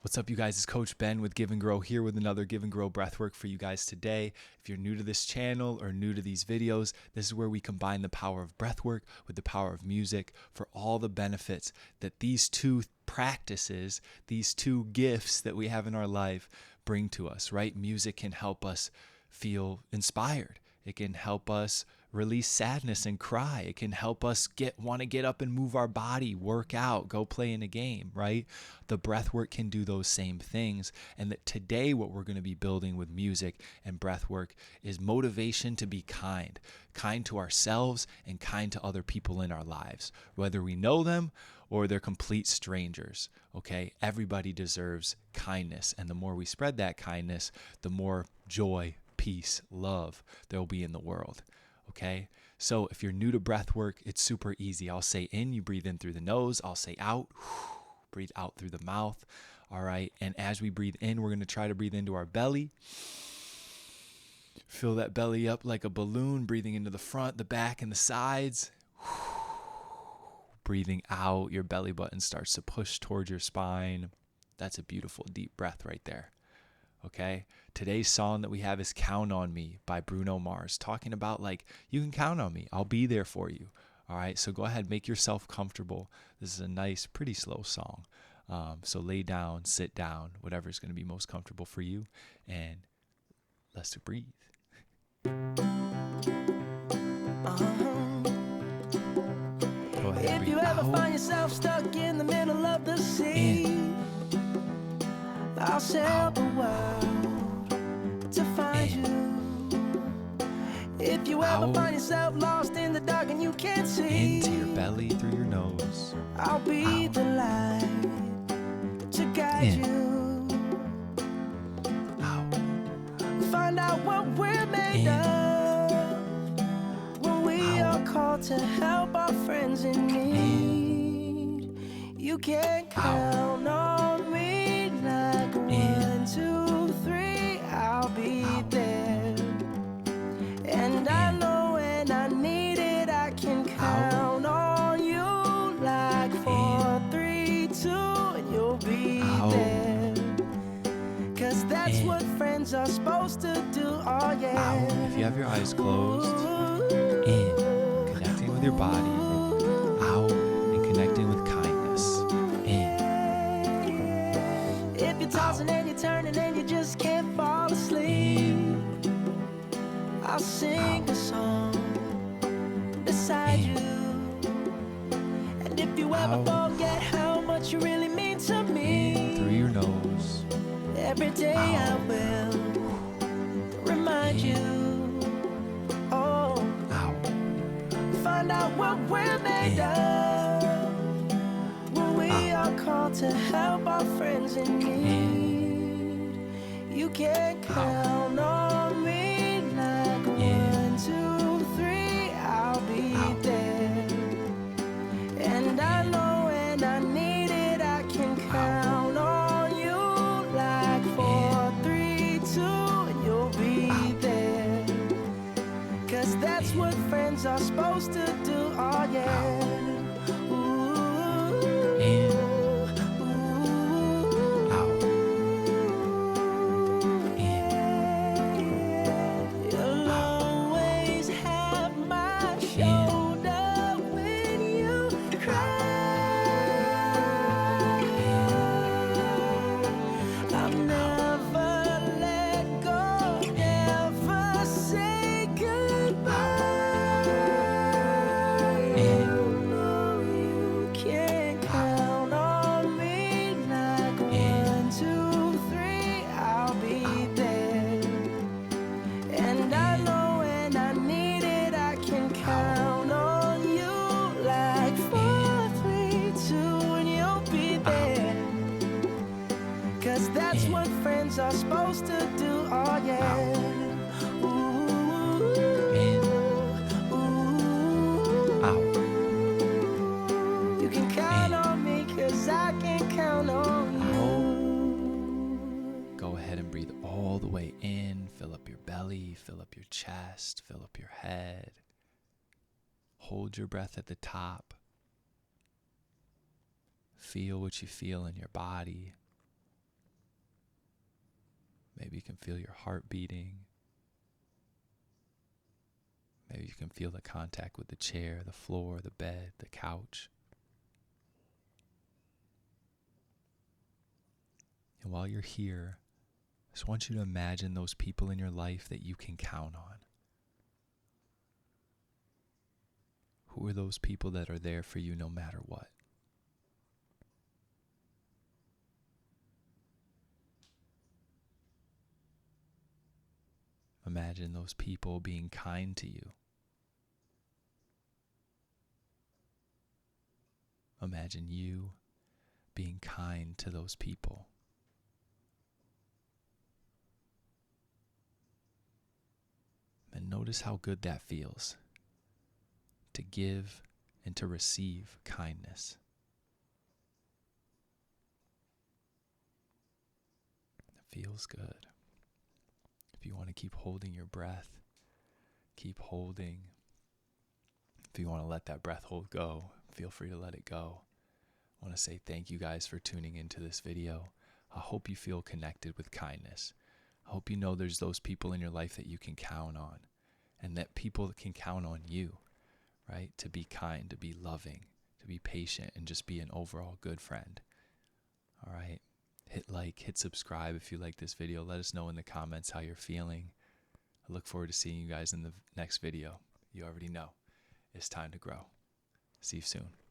What's up, you guys? It's Coach Ben with Give and Grow here with another Give and Grow breathwork for you guys today. If you're new to this channel or new to these videos, this is where we combine the power of breathwork with the power of music for all the benefits that these two practices, these two gifts that we have in our life bring to us, right? Music can help us feel inspired. It can help us release sadness and cry. It can help us want to get up and move our body, work out, go play in a game, right? The breath work can do those same things. And that today what we're going to be building with music and breath work is motivation to be kind to ourselves and kind to other people in our lives, whether we know them or they're complete strangers, okay? Everybody deserves kindness. And the more we spread that kindness, the more joy, peace, love there will be in the world. Okay, so if you're new to breath work, it's super easy. I'll say in, you breathe in through the nose. I'll say out, breathe out through the mouth. All right, and as we breathe in, we're going to try to breathe into our belly. Fill that belly up like a balloon, breathing into the front, the back, and the sides. Breathing out, your belly button starts to push towards your spine. That's a beautiful deep breath right there. Okay, today's song that we have is Count on Me by Bruno Mars, talking about like, you can count on me. I'll be there for you. All right, so go ahead, make yourself comfortable. This is a nice, pretty slow song. So lay down, sit down, whatever's going to be most comfortable for you. And let's breathe. Go ahead, if you ever find yourself stuck in the middle of the sea, I'll sail the world to find you. If you ever find yourself lost in the dark and you can't see, into your belly through your nose. I'll be the light to guide you. Find out what we're made of when we are called to help our friends in need. You can count on me like 1, 2, 3, I'll be there. And I know when I need it, I can count on you like 4, 3, 2, and you'll be there. 'Cause that's what friends are supposed to do, oh yeah. If you have your eyes closed, in, connecting with your body, out, and connecting with kindness, in. If you're tossing and you're turning and you just can't fall asleep, I'll sing a song beside you. And if you ever forget how much you really mean to me, In through your nose. every day I will remind you. Oh, find out what we're made of when we are called to help our friends in need. You can count on me like 1, 2, 3, I'll be there. And I know when I need it, I can count on you like 4, 3, 2, and you'll be there. 'Cause that's what friends are supposed to do, oh yeah. You'll always have my shoulder when you cry. I'll never let go, never say goodbye. No, you can't count on me like 1, 2, 3, I'll be there. And I know when I need it, I can count on you like 4, 3, 2, and you'll be there. 'Cause that's what friends are supposed to do, oh yeah. You can count on me 'cause I can count on you. Go ahead and breathe all the way in. Fill up your belly, fill up your chest, fill up your head. Hold your breath at the top. Feel what you feel in your body. Maybe you can feel your heart beating. Maybe you can feel the contact with the chair, the floor, the bed, the couch. And while you're here, I just want you to imagine those people in your life that you can count on. Who are those people that are there for you no matter what? Imagine those people being kind to you. Imagine you being kind to those people. And notice how good that feels to give and to receive kindness. It feels good. If you want to keep holding your breath, keep holding. If you want to let that breath hold go, feel free to let it go. I want to say thank you guys for tuning into this video. I hope you feel connected with kindness. I hope you know there's those people in your life that you can count on, and that people can count on you, right? To be kind, to be loving, to be patient, and just be an overall good friend. All right. Hit like, hit subscribe if you like this video. Let us know in the comments how you're feeling. I look forward to seeing you guys in the next video. You already know it's time to grow. See you soon.